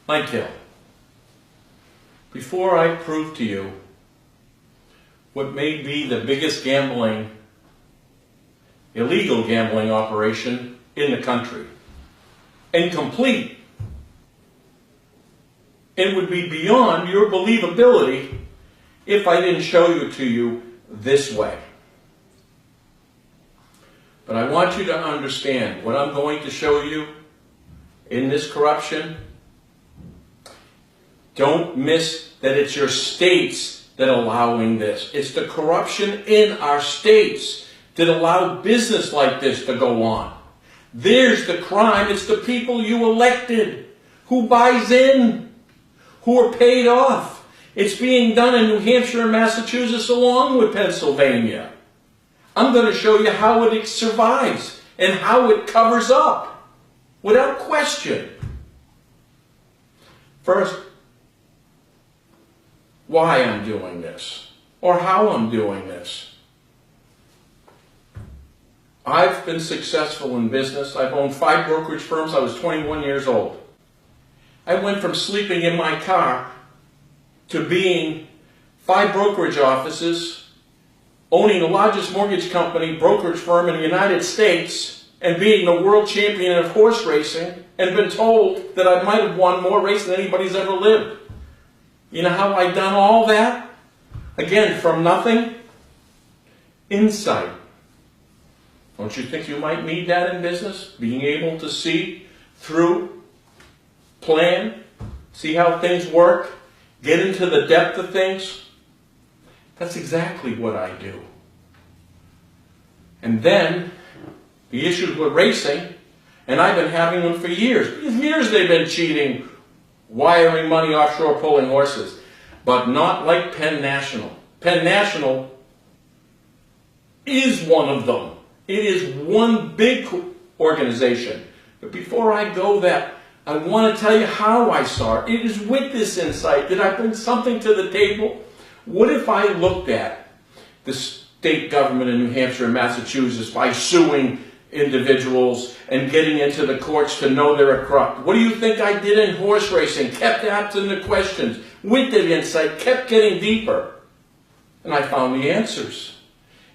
Mike Hill, before I prove to you what may be the biggest illegal gambling operation in the country, and complete, it would be beyond your believability if I didn't show it to you this way. But I want you to understand what I'm going to show you in this corruption. Don't miss that it's your states that are allowing this. It's the corruption in our states that allow business like this to go on. There's the crime. It's the people you elected who buys in, who are paid off. It's being done in New Hampshire and Massachusetts along with Pennsylvania. I'm going to show you how it survives and how it covers up without question. First, why I'm doing this or how I'm doing this. I've been successful in business. I've owned 5 brokerage firms. I was 21 years old. I went from sleeping in my car to being 5 brokerage offices, owning the largest mortgage company, brokerage firm in the United States, and being the world champion of horse racing, and been told that I might have won more races than anybody's ever lived. You know how I done all that? Again, from nothing, insight. Don't you think you might need that in business? Being able to see through, plan, see how things work, get into the depth of things. That's exactly what I do. And then, the issues with racing, and I've been having them for years. For years they've been cheating, wiring money offshore, pulling horses. But not like Penn National. Penn National is one of them. It is one big organization. But before I go there, I want to tell you how I saw it. It is with this insight that I bring something to the table. What if I looked at the state government in New Hampshire and Massachusetts by suing individuals and getting into the courts to know they're corrupt? What do you think I did in horse racing? Kept asking the questions, with the insight, kept getting deeper. And I found the answers.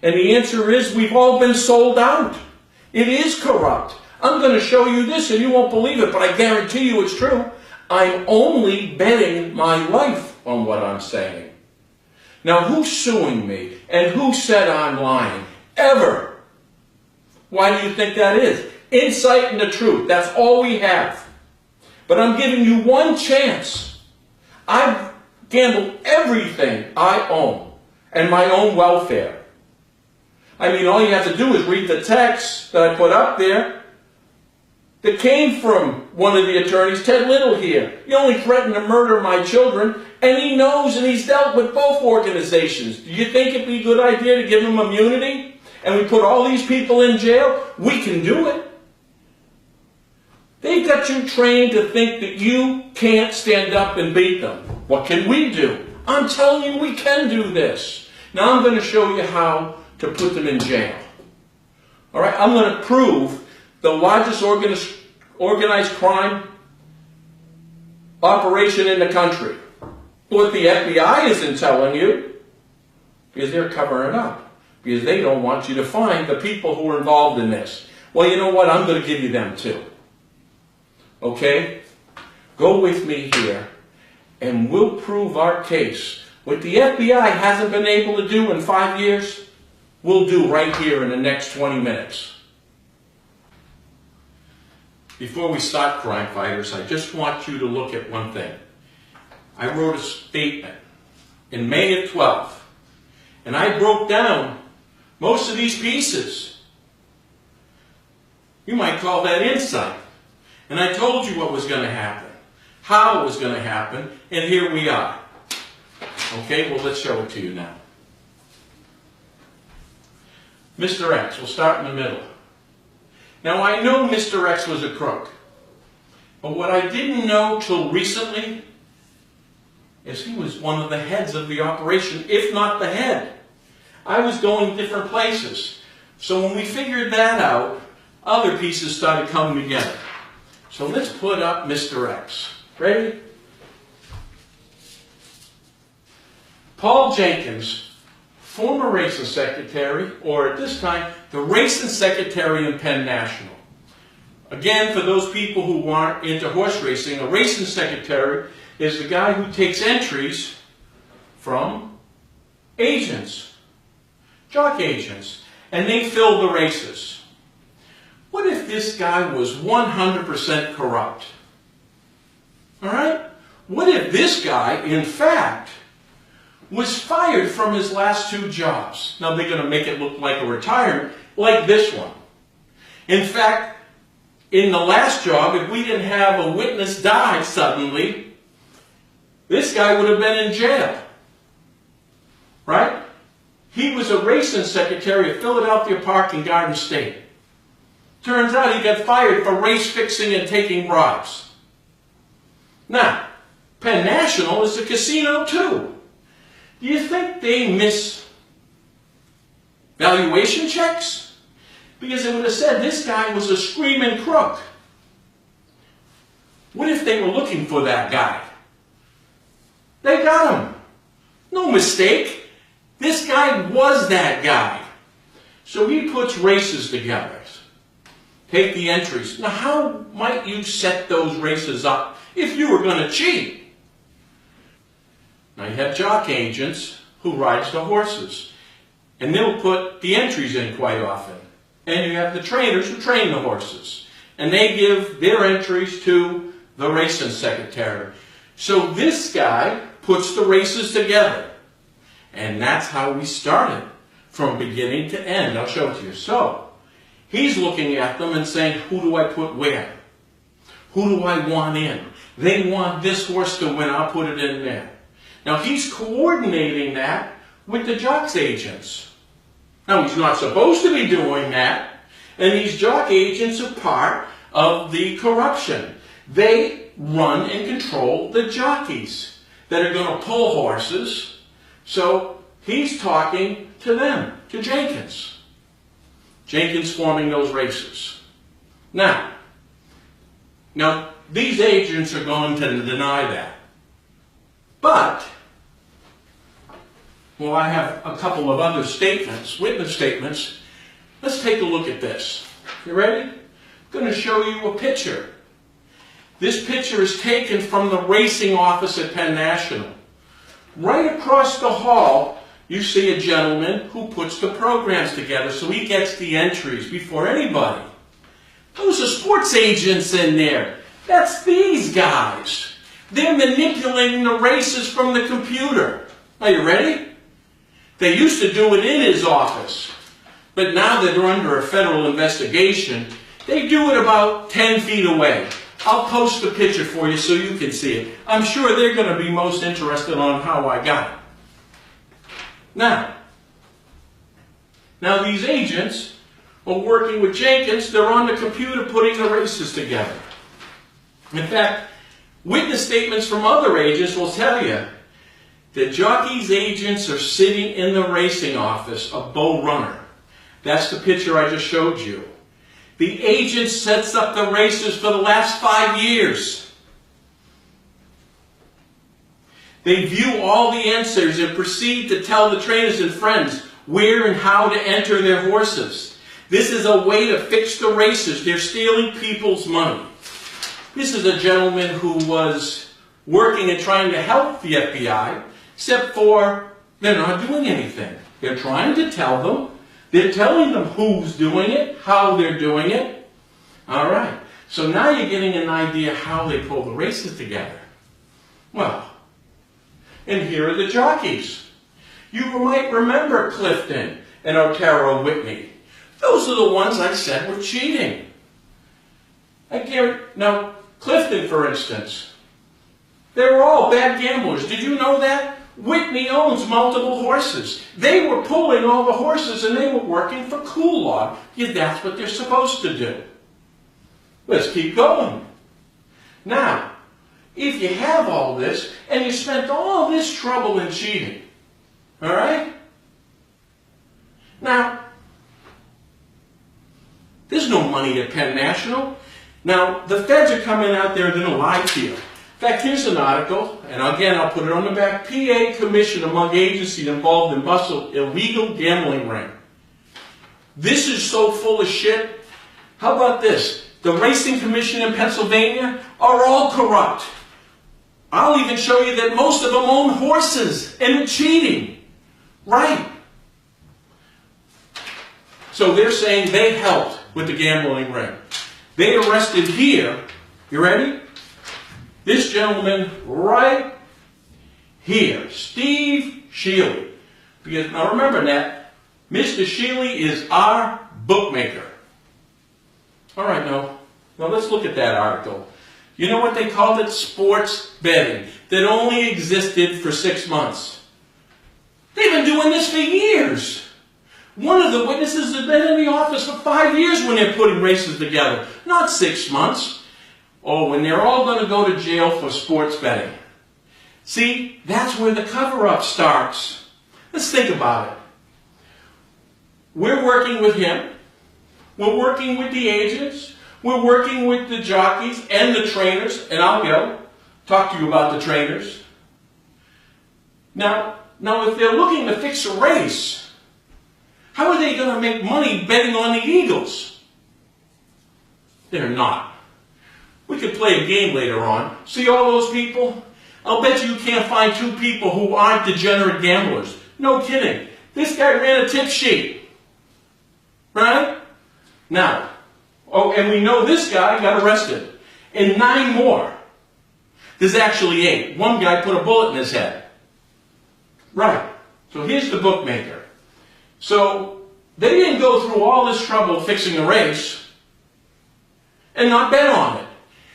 And the answer is we've all been sold out. It is corrupt. I'm going to show you this and you won't believe it, but I guarantee you it's true. I'm only betting my life on what I'm saying. Now, who's suing me and who said I'm lying? Ever. Why do you think that is? Insight and the truth. That's all we have. But I'm giving you one chance. I've gambled everything I own and my own welfare. I mean, all you have to do is read the text that I put up there that came from one of the attorneys, Ted Little here. He only threatened to murder my children, and he knows and he's dealt with both organizations. Do you think it'd be a good idea to give him immunity? And we put all these people in jail? We can do it. They've got you trained to think that you can't stand up and beat them. What can we do? I'm telling you we can do this. Now I'm going to show you how to put them in jail. All right, I'm going to prove the largest organized crime operation in the country. What the FBI isn't telling you, because they're covering it up, because they don't want you to find the people who are involved in this. Well, you know what? I'm going to give you them too. Okay? Go with me here, and we'll prove our case. What the FBI hasn't been able to do in 5 years, we'll do right here in the next 20 minutes. Before we start, crime fighters, I just want you to look at one thing. I wrote a statement in May of 12, and I broke down most of these pieces. You might call that insight. And I told you what was going to happen, how it was going to happen, and here we are. Okay, well, let's show it to you now. Mr. X, we'll start in the middle. Now, I know Mr. X was a crook, but what I didn't know till recently is he was one of the heads of the operation, if not the head. I was going different places. So when we figured that out, other pieces started coming together. So let's put up Mr. X. Ready? Paul Jenkins, former racing secretary, or at this time, the racing secretary in Penn National. Again, for those people who aren't into horse racing, a racing secretary is the guy who takes entries from agents, jock agents, and they fill the races. What if this guy was 100% corrupt? All right? What if this guy, in fact, was fired from his last 2 jobs? Now, they're going to make it look like a retirement, like this one. In fact, in the last job, if we didn't have a witness die suddenly, this guy would have been in jail. Right? He was a racing secretary at Philadelphia Park and Garden State. Turns out he got fired for race fixing and taking bribes. Now, Penn National is a casino too. Do you think they miss valuation checks? Because it would have said this guy was a screaming crook. What if they were looking for that guy? They got him. No mistake. This guy was that guy. So he puts races together. Take the entries. Now, how might you set those races up if you were going to cheat? Now, you have jock agents who rides the horses, and they'll put the entries in quite often. And you have the trainers who train the horses, and they give their entries to the racing secretary. So this guy puts the races together, and that's how we started from beginning to end. I'll show it to you. So he's looking at them and saying, who do I put where? Who do I want in? They want this horse to win, I'll put it in there. Now he's coordinating that with the jocks agents. Now he's not supposed to be doing that, and these jock agents are part of the corruption. They run and control the jockeys that are going to pull horses. So he's talking to them, to Jenkins. Jenkins forming those races. Now, these agents are going to deny that. But, well, I have a couple of other statements, witness statements. Let's take a look at this. You ready? I'm going to show you a picture. This picture is taken from the racing office at Penn National. Right across the hall, you see a gentleman who puts the programs together, so he gets the entries before anybody. Those are sports agents in there. That's these guys. They're manipulating the races from the computer. Are you ready? They used to do it in his office, but now that they're under a federal investigation, they do it about 10 feet away. I'll post the picture for you so you can see it. I'm sure they're going to be most interested on how I got it. Now these agents are working with Jenkins. They're on the computer putting the races together. In fact, witness statements from other agents will tell you that jockeys' agents are sitting in the racing office of Bo Runner. That's the picture I just showed you. The agent sets up the races for the last 5 years. They view all the answers and proceed to tell the trainers and friends where and how to enter their horses. This is a way to fix the races. They're stealing people's money. This is a gentleman who was working and trying to help the FBI, except for they're not doing anything. They're trying to tell them. They're telling them who's doing it, how they're doing it. All right. So now you're getting an idea how they pull the races together. Well, and here are the jockeys. You might remember Clifton and Otero Whitney. Those are the ones I said were cheating. Now, Clifton, for instance, they were all bad gamblers. Did you know that? Whitney owns multiple horses. They were pulling all the horses and they were working for Coolog. Yeah, that's what they're supposed to do. Let's keep going. Now, if you have all this and you spent all this trouble in cheating, all right? Now, there's no money at Penn National. Now, the feds are coming out there, they're going to lie to you. In fact, here's an article, and again, I'll put it on the back. PA Commission among agencies involved in bustle illegal gambling ring. This is so full of shit. How about this? The Racing Commission in Pennsylvania are all corrupt. I'll even show you that most of them own horses and are cheating. Right. So they're saying they helped with the gambling ring. They arrested here, you ready? This gentleman right here, Steve Shealy. Because now remember that, Mr. Shealy is our bookmaker. All right, now let's look at that article. You know what they called it? Sports betting. That only existed for 6 months. They've been doing this for years. One of the witnesses has been in the office for 5 years when they're putting races together, not 6 months. Oh, and they're all going to go to jail for sports betting. See, that's where the cover-up starts. Let's think about it. We're working with him. We're working with the agents. We're working with the jockeys and the trainers. And I'll go talk to you about the trainers. Now, if they're looking to fix a race, how are they going to make money betting on the Eagles? They're not. We could play a game later on. See all those people? I'll bet you can't find 2 people who aren't degenerate gamblers. No kidding. This guy ran a tip sheet. Right? Now, and we know this guy got arrested. And 9 more. There's actually 8. One guy put a bullet in his head. Right. So here's the bookmaker. So they didn't go through all this trouble fixing a race and not bet on it.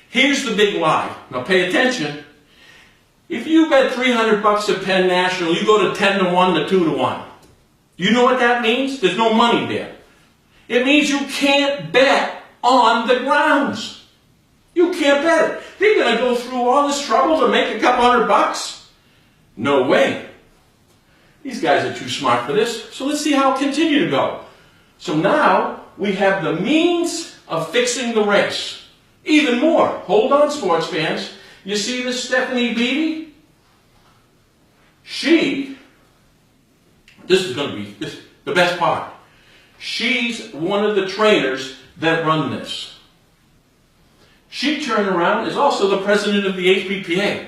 Here's the big lie. Now pay attention. If you bet $300 at Penn National, you go to 10-1 to 2-1. You know what that means? There's no money there. It means you can't bet on the grounds. You can't bet it. They're going to go through all this trouble to make a couple $100? No way. These guys are too smart for this. So let's see how it continue to go. So now we have the means of fixing the race. Even more. Hold on, sports fans. You see this Stephanie Beatty? This is going to be the best part. She's one of the trainers that run this. She turned around, is also the president of the HPPA.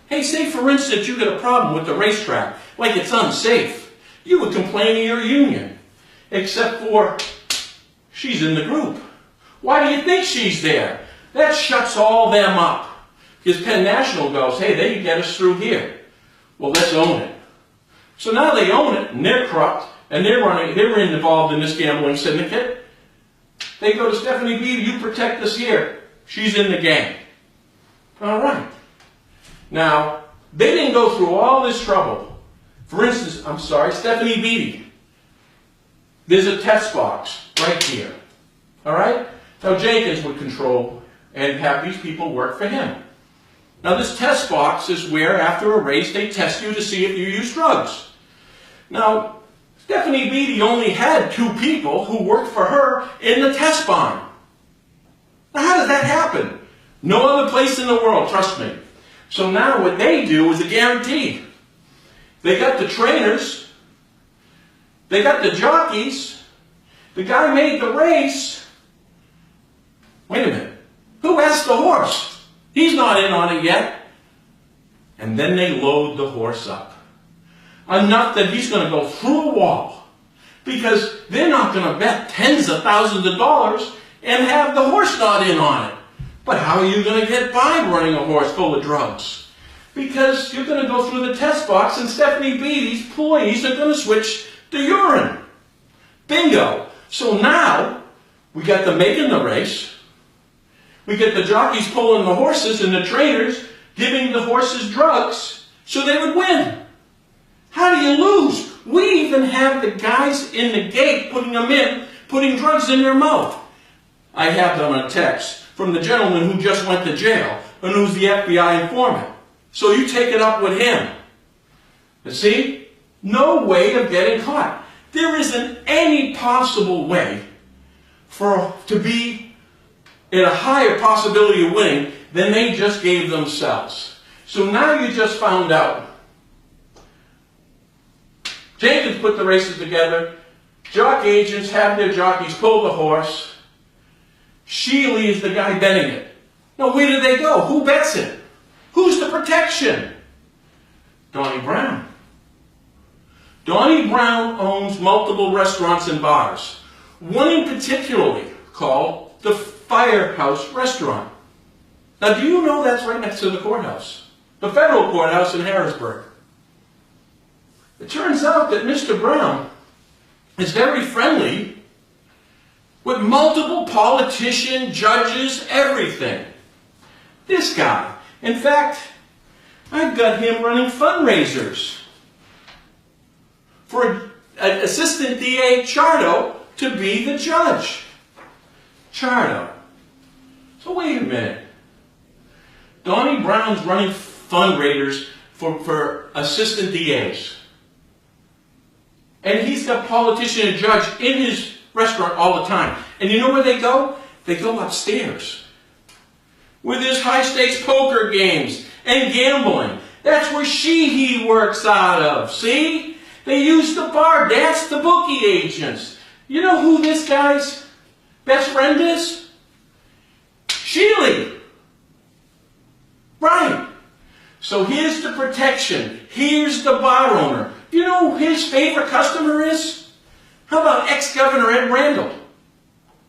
Hey, say for instance you get a problem with the racetrack, like it's unsafe. You would complain to your union. Except for, she's in the group. Why do you think she's there? That shuts all them up. Because Penn National goes, hey, they can get us through here. Well, let's own it. So now they own it, and they're corrupt, and they're involved in this gambling syndicate. They go to Stephanie Beatty, you protect us here. She's in the gang. All right. Now, they didn't go through all this trouble. For instance, Stephanie Beatty. There's a test box right here. All right? Now, Jenkins would control and have these people work for him. Now, this test box is where, after a race, they test you to see if you use drugs. Now, Stephanie Beatty only had 2 people who worked for her in the test barn. Now, how does that happen? No other place in the world, trust me. So now what they do is a guarantee. They got the trainers, they got the jockeys, the guy made the race. Wait a minute. Who asked the horse? He's not in on it yet. And then they load the horse up. Enough that he's going to go through a wall. Because they're not going to bet tens of thousands of dollars and have the horse not in on it. But how are you going to get by running a horse full of drugs? Because you're going to go through the test box and Stephanie Beatty's employees are going to switch to urine. Bingo. So now, we got them making the race. We get the jockeys pulling the horses and the trainers giving the horses drugs so they would win. How do you lose? We even have the guys in the gate putting drugs in their mouth. I have them on a text from the gentleman who just went to jail and who's the FBI informant. So you take it up with him. You see? No way of getting caught. There isn't any possible way to be in a higher possibility of winning than they just gave themselves. So now you just found out. Jenkins put the races together. Jock agents have their jockeys pull the horse. Sheely is the guy betting it. Now, where do they go? Who bets it? Who's the protection? Donnie Brown. Donnie Brown owns multiple restaurants and bars. One in particularly called the Firehouse Restaurant. Now, do you know that's right next to the courthouse? The federal courthouse in Harrisburg. It turns out that Mr. Brown is very friendly with multiple politicians, judges, everything. This guy. In fact, I've got him running fundraisers for Assistant DA Chardo to be the judge. Chardo. So wait a minute. Donnie Brown's running fundraisers for Assistant DAs. And he's got politician and judge in his restaurant all the time. And you know where they go? They go upstairs. With his high-stakes poker games and gambling. That's where he works out of. See? They use the bar. That's the bookie agents. You know who this guy's best friend is? Sheely. Right. So here's the protection. Here's the bar owner. Do you know who his favorite customer is? How about ex-Governor Ed Randall?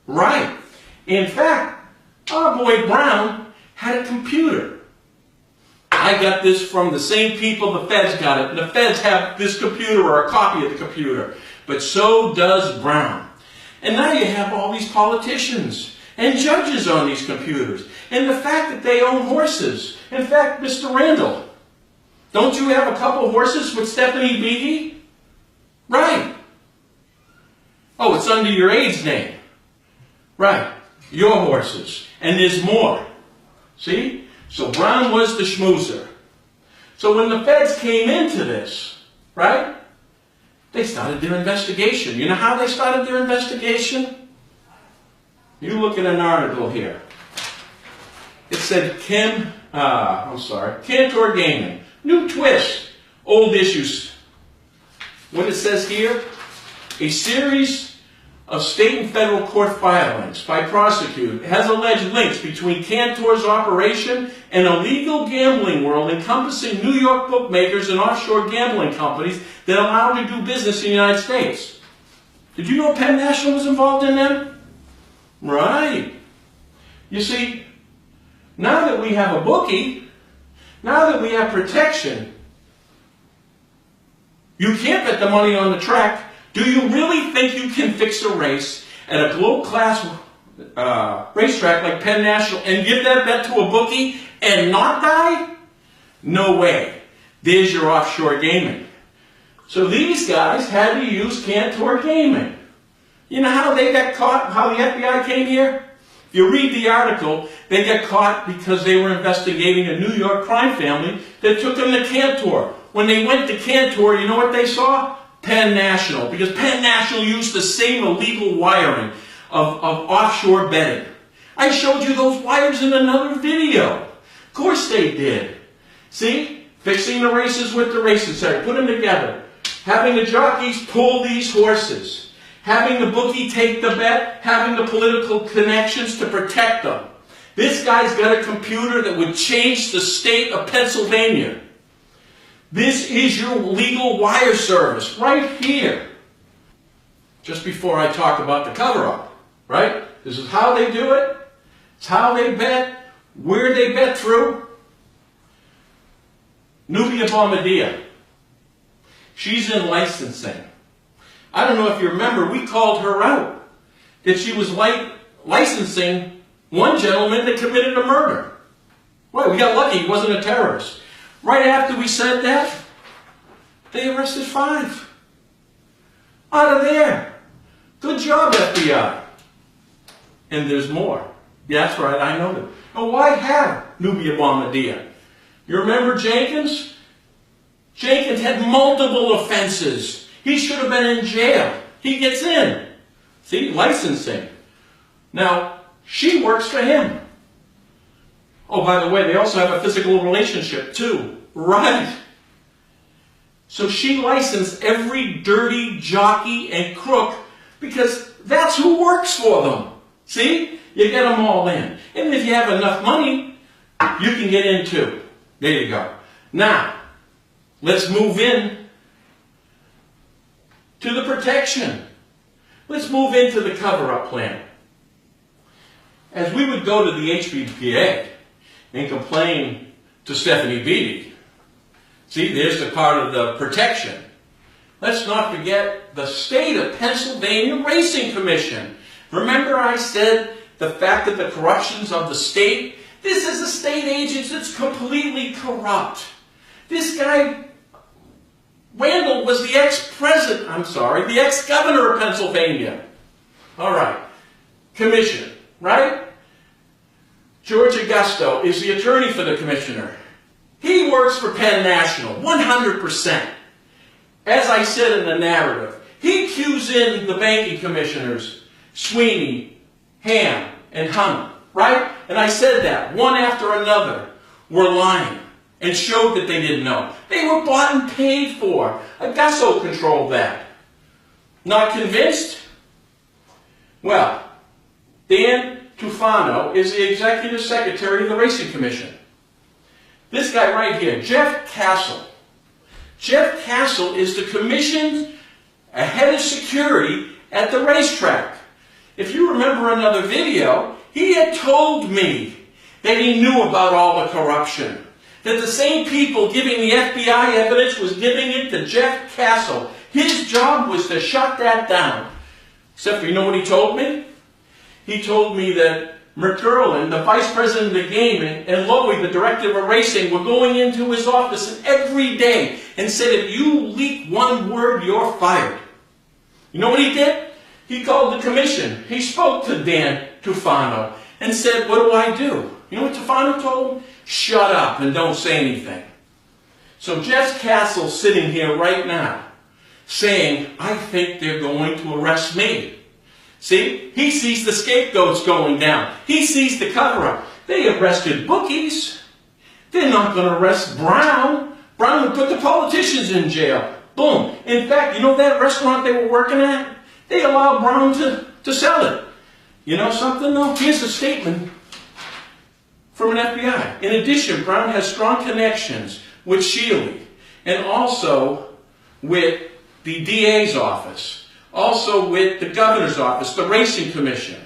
Right. In fact, our boy Brown had a computer. I got this from the same people the feds got it. And the feds have this computer or a copy of the computer. But so does Brown. And now you have all these politicians and judges on these computers. And the fact that they own horses. In fact, Mr. Randall, don't you have a couple horses with Stephanie Beatty? Right. Oh, it's under your aide's name. Right. Your horses. And there's more. See? So Brown was the schmoozer. So when the feds came into this, right, they started their investigation. You know how they started their investigation? You look at an article here. It said Cantor Gaming. New twist. Old issues. What it says here? A series of state and federal court filings by prosecutors has alleged links between Cantor's operation and a legal gambling world encompassing New York bookmakers and offshore gambling companies that allow to do business in the United States. Did you know Penn National was involved in them? Right. You see, now that we have a bookie, now that we have protection, you can't bet the money on the track. Do you really think you can fix a race at a globe-class racetrack like Penn National and give that bet to a bookie and not die? No way. There's your offshore gaming. So these guys had to use Cantor Gaming. You know how they got caught, how the FBI came here? If you read the article, they got caught because they were investigating a New York crime family that took them to Cantor. When they went to Cantor, you know what they saw? Penn National, because Penn National used the same illegal wiring of offshore betting. I showed you those wires in another video. Of course they did. See? Fixing the races with the racing center. Put them together. Having the jockeys pull these horses. Having the bookie take the bet. Having the political connections to protect them. This guy's got a computer that would change the state of Pennsylvania. This is your legal wire service right here. Just before I talk about the cover-up, right? This is how they do it. It's how they bet. Where they bet through. Nubia Bomadia. She's in licensing. I don't know if you remember, we called her out. That she was licensing one gentleman that committed a murder. Well, we got lucky, he wasn't a terrorist. Right after we said that, they arrested 5. Out of there. Good job, FBI. And there's more. Yeah, that's right, I know them. Now, why have Nubia Bomadia? You remember Jenkins? Jenkins had multiple offenses. He should have been in jail. He gets in. See, licensing. Now, she works for him. Oh, by the way, they also have a physical relationship too. Right. So she licensed every dirty jockey and crook because that's who works for them. See? You get them all in. And if you have enough money, you can get in too. There you go. Now, let's move in to the protection. Let's move into the cover-up plan. As we would go to the HBPA and complain to Stephanie Beatty, see, there's the part of the protection. Let's not forget the state of Pennsylvania Racing Commission. Remember I said the fact that the corruptions of the state, this is a state agency that's completely corrupt. This guy, Randall, was the the ex-governor of Pennsylvania. All right. Commission, right? George Augusto is the attorney for the commissioner. He works for Penn National, 100%. As I said in the narrative, he cues in the banking commissioners, Sweeney, Ham, and Hunter, right? And I said that, one after another, were lying and showed that they didn't know. They were bought and paid for. Augusto controlled that. Not convinced? Well, Dan Tufano is the executive secretary of the Racing Commission. This guy right here, Jeff Castle. Jeff Castle is the commission's head of security at the racetrack. If you remember another video, he had told me that he knew about all the corruption. That the same people giving the FBI evidence was giving it to Jeff Castle. His job was to shut that down. Except for, you know what he told me? He told me that McGurlin, the vice president of the game, and Lowy, the director of racing, were going into his office every day and said, if you leak one word, you're fired. You know what he did? He called the commission. He spoke to Dan Tufano and said, what do I do? You know what Tufano told him? Shut up and don't say anything. So Jeff Castle's sitting here right now saying, I think they're going to arrest me. See? He sees the scapegoats going down. He sees the cover-up. They arrested bookies. They're not going to arrest Brown. Brown would put the politicians in jail. Boom. In fact, you know that restaurant they were working at? They allowed Brown to sell it. You know something though? Here's a statement from an FBI. In addition, Brown has strong connections with Shealy and also with the DA's office, also with the governor's office, the Racing Commission.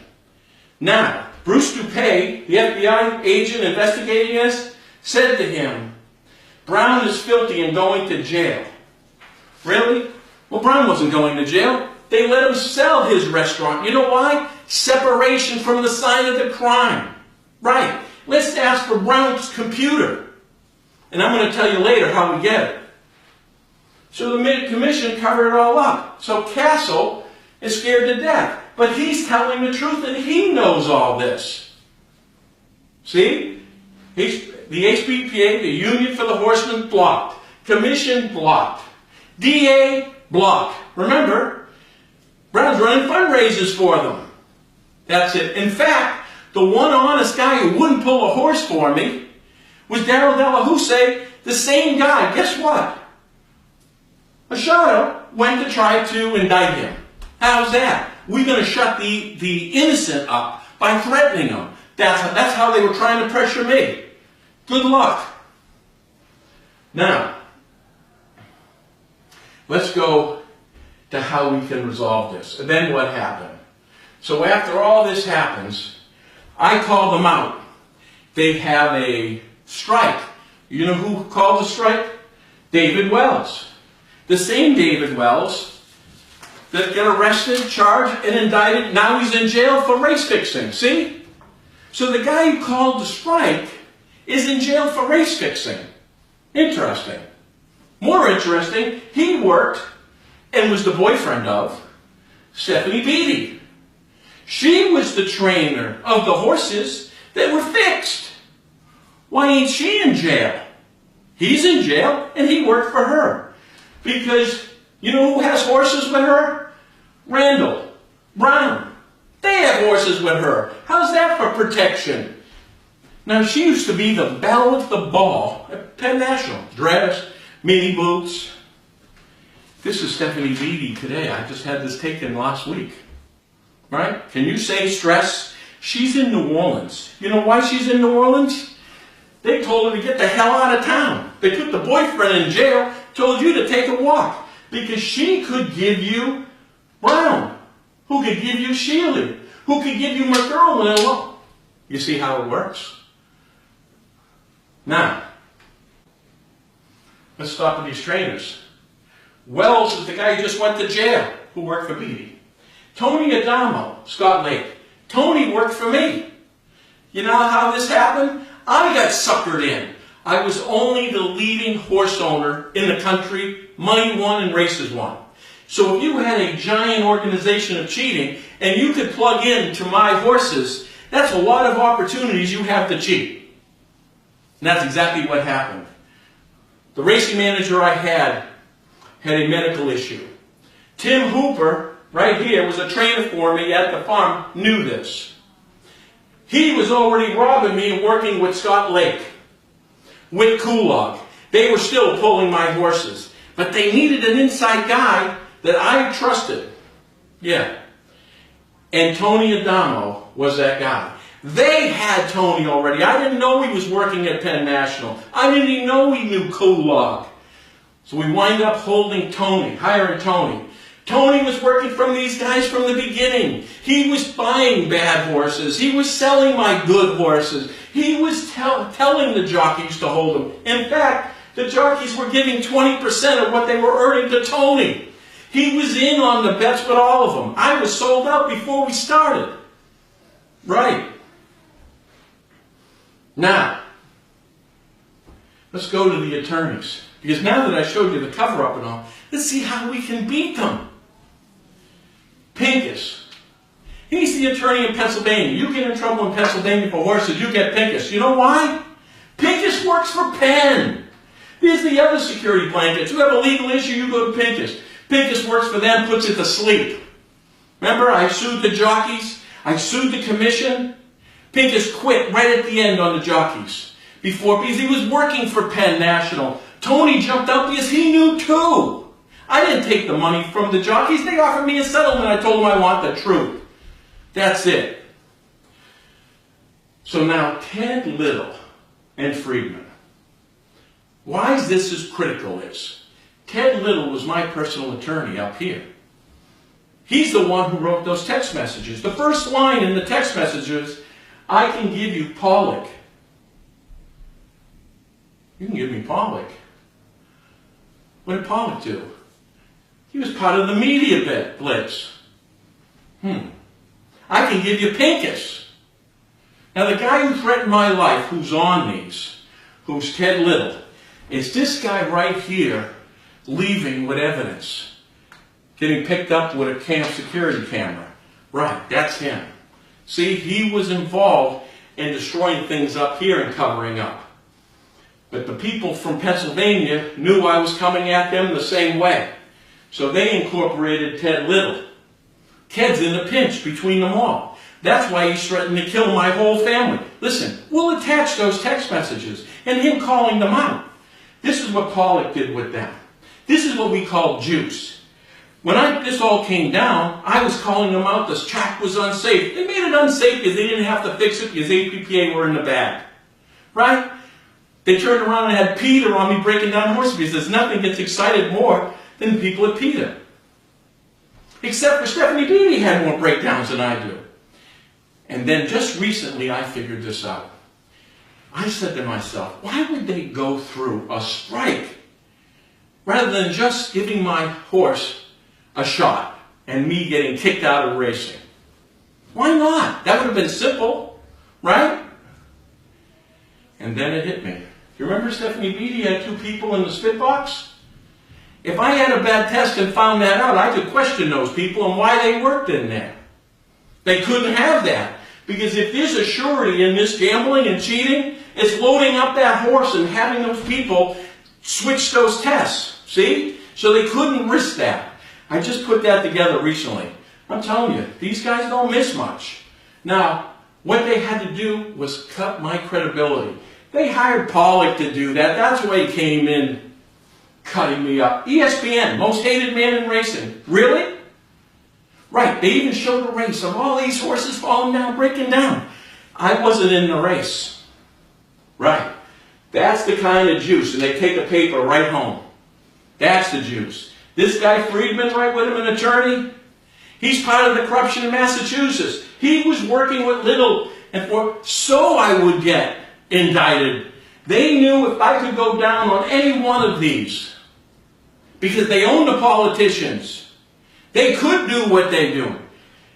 Now, Bruce Dupay, the FBI agent investigating this, said to him, Brown is filthy and going to jail. Really? Well, Brown wasn't going to jail. They let him sell his restaurant. You know why? Separation from the site of the crime. Right. Let's ask for Brown's computer. And I'm going to tell you later how we get it. So the commission covered it all up. So Castle is scared to death. But he's telling the truth and he knows all this. See? The HBPA, the Union for the Horsemen, blocked. Commission blocked. DA blocked. Remember, Brown's running fundraisers for them. That's it. In fact, the one honest guy who wouldn't pull a horse for me was Darrell Delahoussaye, the same guy. Guess what? Machado went to try to indict him. How's that? We're going to shut the innocent up by threatening them. That's how they were trying to pressure me. Good luck. Now, let's go to how we can resolve this. And then what happened? So after all this happens, I call them out. They have a strike. You know who called the strike? David Wells. The same David Wells that got arrested, charged, and indicted. Now he's in jail for race fixing. See? So the guy who called the strike is in jail for race fixing. Interesting. More interesting, he worked and was the boyfriend of Stephanie Beatty. She was the trainer of the horses that were fixed. Why ain't she in jail? He's in jail and he worked for her. Because you know who has horses with her? Randall, Brown. They have horses with her. How's that for protection? Now, she used to be the belle of the ball at Penn National. Dress, mini boots. This is Stephanie Beattie today. I just had this taken last week. Right? Can you say stress? She's in New Orleans. You know why she's in New Orleans? They told her to get the hell out of town. They put the boyfriend in jail, told you to take a walk. Because she could give you Brown, who could give you Sheely, who could give you McGurl. You see how it works? Now, let's stop with these trainers. Wells is the guy who just went to jail, who worked for Beattie. Tony Adamo, Scott Lake. Tony worked for me. You know how this happened? I got suckered in. I was only the leading horse owner in the country. Money won and races won. So if you had a giant organization of cheating and you could plug in to my horses, that's a lot of opportunities you have to cheat. And that's exactly what happened. The racing manager I had a medical issue. Tim Hooper, right here, was a trainer for me at the farm, knew this. He was already robbing me and working with Scott Lake, with Kulog. They were still pulling my horses. But they needed an inside guy that I trusted. Yeah. And Tony Adamo was that guy. They had Tony already. I didn't know he was working at Penn National. I didn't even know he knew Kulog. So we wind up holding Tony, hiring Tony. Tony was working from these guys from the beginning. He was buying bad horses. He was selling my good horses. He was telling the jockeys to hold them. In fact, the jockeys were giving 20% of what they were earning to Tony. He was in on the bets, but all of them. I was sold out before we started. Right. Now, let's go to the attorneys. Because now that I showed you the cover-up and all, let's see how we can beat them. Pincus. He's the attorney in Pennsylvania. You get in trouble in Pennsylvania for horses, you get Pincus. You know why? Pincus works for Penn. Here's the other security blankets. You have a legal issue, you go to Pincus. Pincus works for them, puts it to sleep. Remember, I sued the jockeys. I sued the commission. Pincus quit right at the end on the jockeys. Because he was working for Penn National. Tony jumped out because he knew too. I didn't take the money from the jockeys. They offered me a settlement. I told them I want the truth. That's it. So now Ted Little and Friedman. Why is this as critical is? Ted Little was my personal attorney up here. He's the one who wrote those text messages. The first line in the text messages, I can give you Pollock. You can give me Pollock. What did Pollock do? He was part of the media blitz. I can give you Pincus. Now the guy who threatened my life, who's on these, who's Ted Little, is this guy right here leaving with evidence. Getting picked up with a camp security camera. Right, that's him. See, he was involved in destroying things up here and covering up. But the people from Pennsylvania knew I was coming at them the same way. So they incorporated Ted Little. Ted's in a pinch between them all. That's why he's threatened to kill my whole family. Listen, we'll attach those text messages and him calling them out. This is what Pollock did with them. This is what we call juice. When this all came down, I was calling them out. This track was unsafe. They made it unsafe because they didn't have to fix it because APPA were in the bag. Right? They turned around and had Peter on me breaking down horses because there's nothing gets excited more than the people at Peter. Except for Stephanie Beattie had more breakdowns than I do. And then just recently I figured this out. I said to myself, why would they go through a strike rather than just giving my horse a shot and me getting kicked out of racing? Why not? That would have been simple, right? And then it hit me. You remember Stephanie Beattie had 2 people in the spit box? If I had a bad test and found that out, I could question those people and why they worked in there. They couldn't have that. Because if there's a surety in this gambling and cheating, it's loading up that horse and having those people switch those tests. See? So they couldn't risk that. I just put that together recently. I'm telling you, these guys don't miss much. Now, What they had to do was cut my credibility. They hired Pollock to do that. That's why he came in cutting me up. ESPN, most hated man in racing. Really? Right, they even showed a race of all these horses falling down, breaking down. I wasn't in the race. Right. That's the kind of juice. And they take a paper right home. That's the juice. This guy Friedman, right with him, an attorney, he's part of the corruption in Massachusetts. He was working with Little, and so I would get indicted. They knew if I could go down on any one of these, because they own the politicians, they could do what they're doing.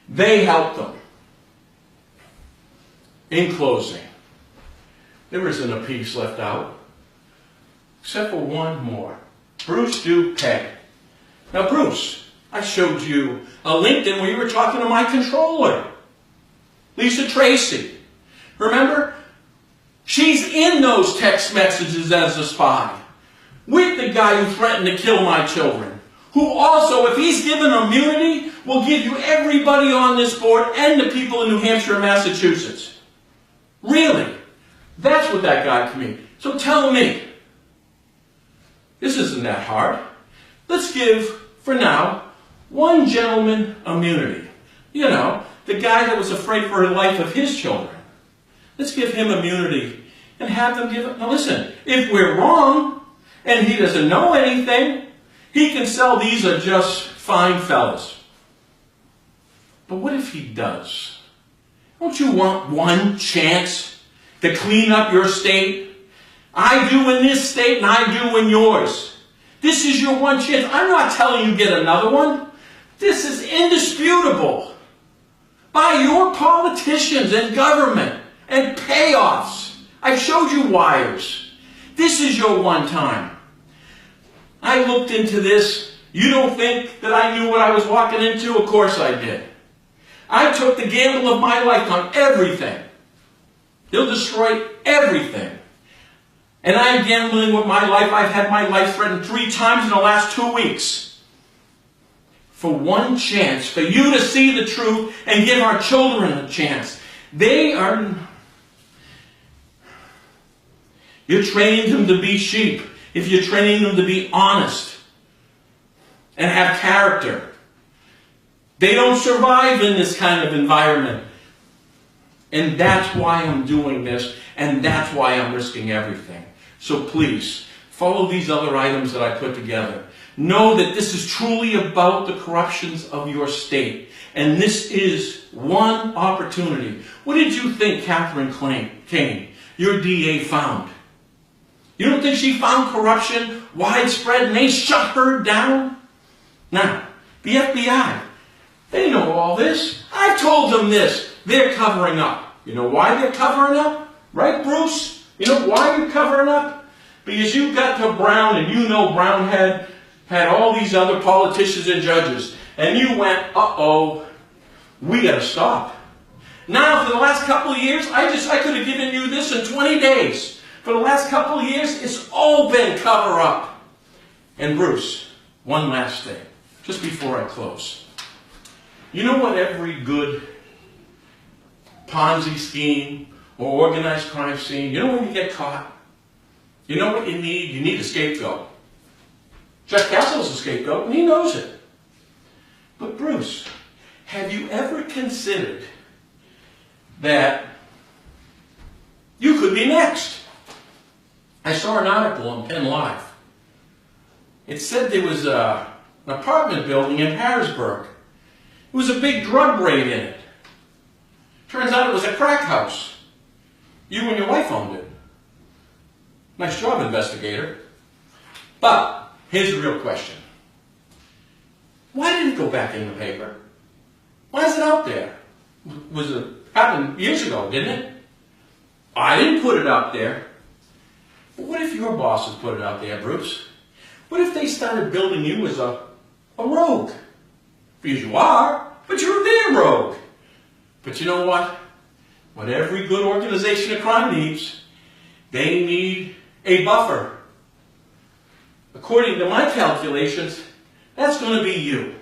They helped them. In closing, there isn't a piece left out, except for one more. Bruce Dupay. Now, Bruce, I showed you a LinkedIn where you were talking to my controller, Lisa Tracy. Remember? She's in those text messages as a spy with the guy who threatened to kill my children, who also, if he's given immunity, will give you everybody on this board and the people in New Hampshire and Massachusetts. Really? That's what that guy can mean. So tell me, this isn't that hard. Let's give, for now, one gentleman immunity. You know, the guy that was afraid for the life of his children. Let's give him immunity and have them give it. Now listen, if we're wrong and he doesn't know anything, he can sell these are just fine fellas. But what if he does? Don't you want one chance to clean up your state? I do in this state and I do in yours. This is your one chance. I'm not telling you get another one. This is indisputable by your politicians and government and payoffs. I've showed you wires. This is your one time. I looked into this. You don't think that I knew what I was walking into? Of course I did. I took the gamble of my life on everything. They'll destroy everything. And I'm gambling with my life. I've had my life threatened 3 times in the last 2 weeks. For one chance, for you to see the truth and give our children a chance. You're training them to be sheep. If you're training them to be honest and have character. They don't survive in this kind of environment. And that's why I'm doing this, and that's why I'm risking everything. So please, follow these other items that I put together. Know that this is truly about the corruptions of your state. And this is one opportunity. What did you think Catherine Kane, your DA, found? You don't think she found corruption widespread and they shut her down? Now, the FBI, they know all this. I told them this. They're covering up. You know why they're covering up? Right, Bruce? You know why you're covering up? Because you got to Brown, and you know Brown had all these other politicians and judges. And you went, uh-oh, we got to stop. Now, for the last couple of years, I could have given you this in 20 days. For the last couple of years, it's all been cover-up. And Bruce, one last thing, just before I close. You know what every good Ponzi scheme or organized crime scene, you know when you get caught? You know what you need? You need a scapegoat. Jeff Castle's a scapegoat, and he knows it. But Bruce, have you ever considered that you could be next? I saw an article on Penn Live. It said there was an apartment building in Harrisburg. It was a big drug raid in it. Turns out it was a crack house. You and your wife owned it. Nice job, investigator. But here's the real question. Why did it go back in the paper? Why is it out there? It happened years ago, didn't it? I didn't put it out there. But what if your bosses put it out there, Bruce? What if they started building you as a rogue? Because you are, but you're a damn rogue. But you know what? What every good organization of crime needs, they need a buffer. According to my calculations, that's going to be you.